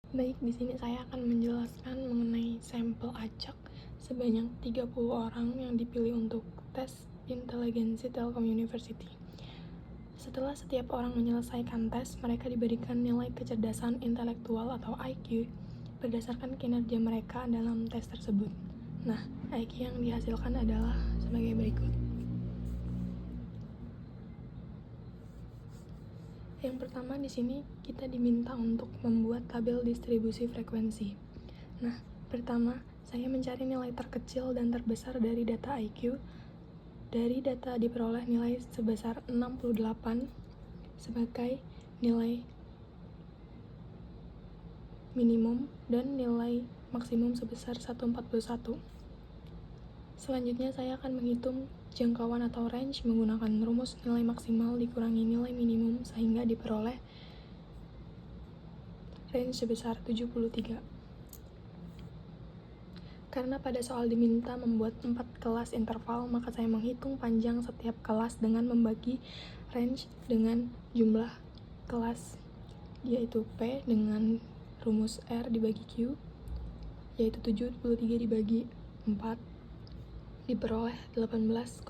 Baik, di sini saya akan menjelaskan mengenai sampel acak sebanyak 30 orang yang dipilih untuk tes inteligensi Telkom University. Setelah setiap orang menyelesaikan tes, mereka diberikan nilai kecerdasan intelektual atau IQ berdasarkan kinerja mereka dalam tes tersebut. Nah, IQ yang dihasilkan adalah sebagai berikut. Yang pertama, di sini kita diminta untuk membuat tabel distribusi frekuensi. Nah, pertama, saya mencari nilai terkecil dan terbesar dari data IQ. Dari data diperoleh nilai sebesar 68 sebagai nilai minimum dan nilai maksimum sebesar 141. Selanjutnya saya akan menghitung jangkauan atau range menggunakan rumus nilai maksimal dikurangi nilai minimum sehingga diperoleh range sebesar 73. Karena pada soal diminta membuat 4 kelas interval, maka saya menghitung panjang setiap kelas dengan membagi range dengan jumlah kelas, yaitu P dengan rumus R dibagi Q, yaitu 73 dibagi 4, diperoleh 18,25,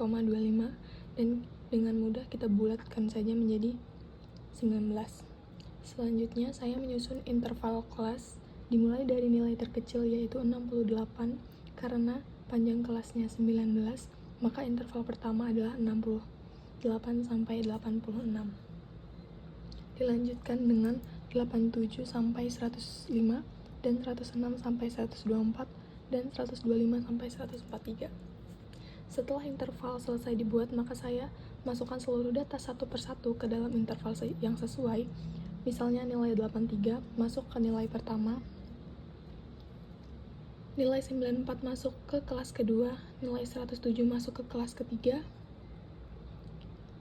dan dengan mudah kita bulatkan saja menjadi 19. Selanjutnya saya menyusun interval kelas dimulai dari nilai terkecil yaitu 68. Karena panjang kelasnya 19, maka interval pertama adalah 68 sampai 86. Dilanjutkan dengan 87 sampai 105 dan 106 sampai 124 dan 125 sampai 143. Setelah interval selesai dibuat, maka saya masukkan seluruh data satu persatu ke dalam interval yang sesuai. Misalnya nilai 83 masuk ke nilai pertama, nilai 94 masuk ke kelas kedua, nilai 107 masuk ke kelas ketiga,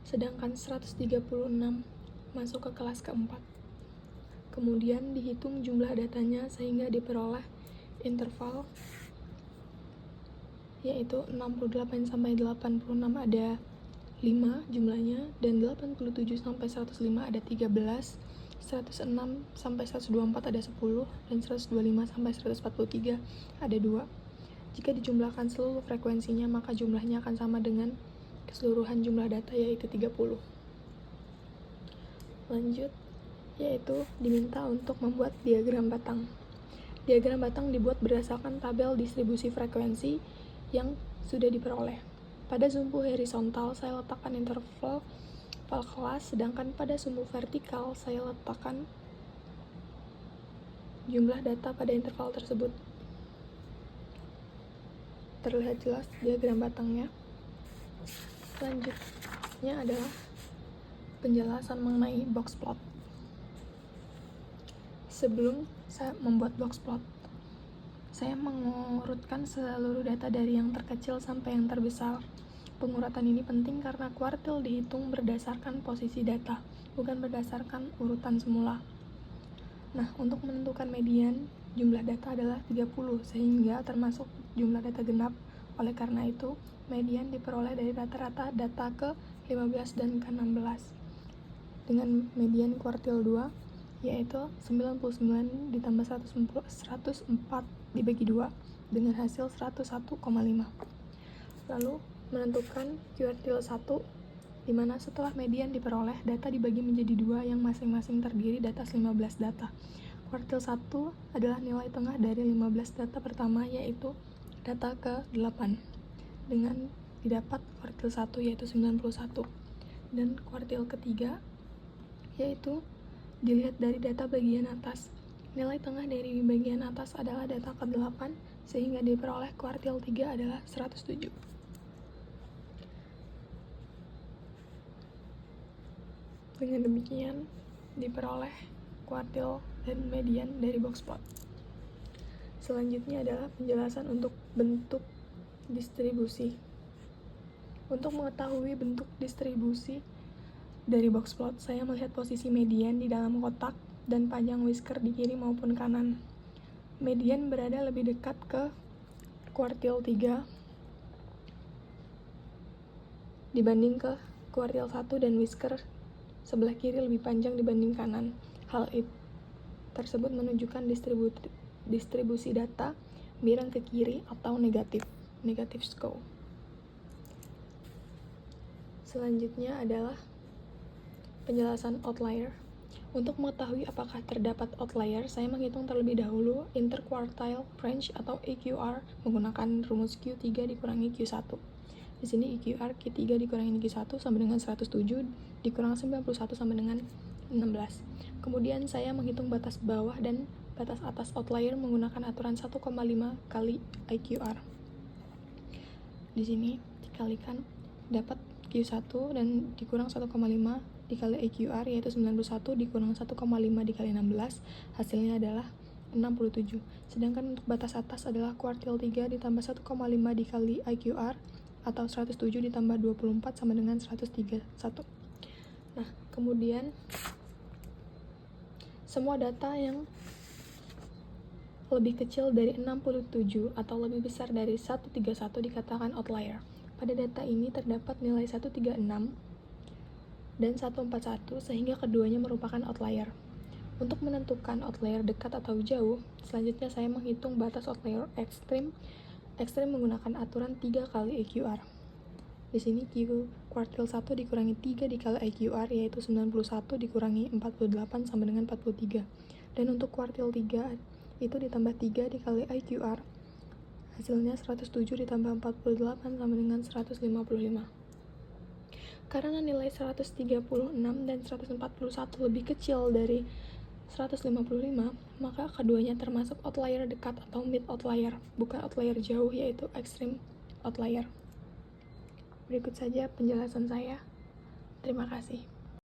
sedangkan 136 masuk ke kelas keempat. Kemudian dihitung jumlah datanya sehingga diperoleh interval yaitu 68 sampai 86 ada 5 jumlahnya, dan 87 sampai 105 ada 13, 106 sampai 124 ada 10, dan 125 sampai 143 ada 2. Jika dijumlahkan seluruh frekuensinya, maka jumlahnya akan sama dengan keseluruhan jumlah data yaitu 30. Lanjut, yaitu diminta untuk membuat diagram batang. Diagram batang dibuat berdasarkan tabel distribusi frekuensi yang sudah diperoleh. Pada sumbu horizontal saya letakkan interval kelas, sedangkan pada sumbu vertikal saya letakkan jumlah data pada interval tersebut. Terlihat jelas diagram batangnya. Selanjutnya adalah penjelasan mengenai box plot. Sebelum saya membuat box plot, saya mengurutkan seluruh data dari yang terkecil sampai yang terbesar. Pengurutan ini penting karena kuartil dihitung berdasarkan posisi data, bukan berdasarkan urutan semula. Nah, untuk menentukan median, jumlah data adalah 30, sehingga termasuk jumlah data genap. Oleh karena itu, median diperoleh dari rata-rata data ke-15 dan ke-16. Dengan median kuartil 2, yaitu 99 ditambah 104 dibagi 2, dengan hasil 101,5. Lalu, menentukan kuartil 1, di mana setelah median diperoleh, data dibagi menjadi 2 yang masing-masing terdiri atas 15 data. Kuartil 1 adalah nilai tengah dari 15 data pertama, yaitu data ke-8, dengan didapat kuartil 1 yaitu 91. Dan kuartil ketiga yaitu dilihat dari data bagian atas. Nilai tengah dari bagian atas adalah data ke-8, sehingga diperoleh kuartil 3 adalah 107. Dengan demikian, diperoleh kuartil dan median dari box plot. Selanjutnya adalah penjelasan untuk bentuk distribusi. Untuk mengetahui bentuk distribusi dari box plot, saya melihat posisi median di dalam kotak dan panjang whisker di kiri maupun kanan. Median berada lebih dekat ke kuartil 3 dibanding ke kuartil 1, dan whisker sebelah kiri lebih panjang dibanding kanan. Hal itu tersebut menunjukkan distribusi data miring ke kiri atau negatif skew. Selanjutnya adalah penjelasan outlier. Untuk mengetahui apakah terdapat outlier, saya menghitung terlebih dahulu interquartile range atau EQR menggunakan rumus Q3 dikurangi Q1. Di sini EQR Q3 dikurangi Q1 sama dengan 107 dikurang 91 sama dengan 16. Kemudian saya menghitung batas bawah dan batas atas outlier menggunakan aturan 1,5 kali IQR. Di sini dikalikan dapat Q1 dan dikurang 1,5 dikali IQR yaitu 91 dikurang 1,5 dikali 16, hasilnya adalah 67. Sedangkan untuk batas atas adalah kuartil 3 ditambah 1,5 dikali IQR atau 107 ditambah 24 sama dengan 131. Nah, kemudian semua data yang lebih kecil dari 67 atau lebih besar dari 131 dikatakan outlier. Pada data ini terdapat nilai 136 dan 141 sehingga keduanya merupakan outlier. Untuk menentukan outlier dekat atau jauh, selanjutnya saya menghitung batas outlier ekstrim menggunakan aturan 3 kali EQR. Di sini Q kuartil 1 dikurangi 3 dikali IQR yaitu 91 dikurangi 48 sama dengan 43. Dan untuk kuartil 3 itu ditambah 3 dikali IQR, hasilnya 107 ditambah 48 sama dengan 155. Karena nilai 136 dan 141 lebih kecil dari 155, maka keduanya termasuk outlier dekat atau mid outlier, bukan outlier jauh yaitu extreme outlier. Berikut saja penjelasan saya. Terima kasih.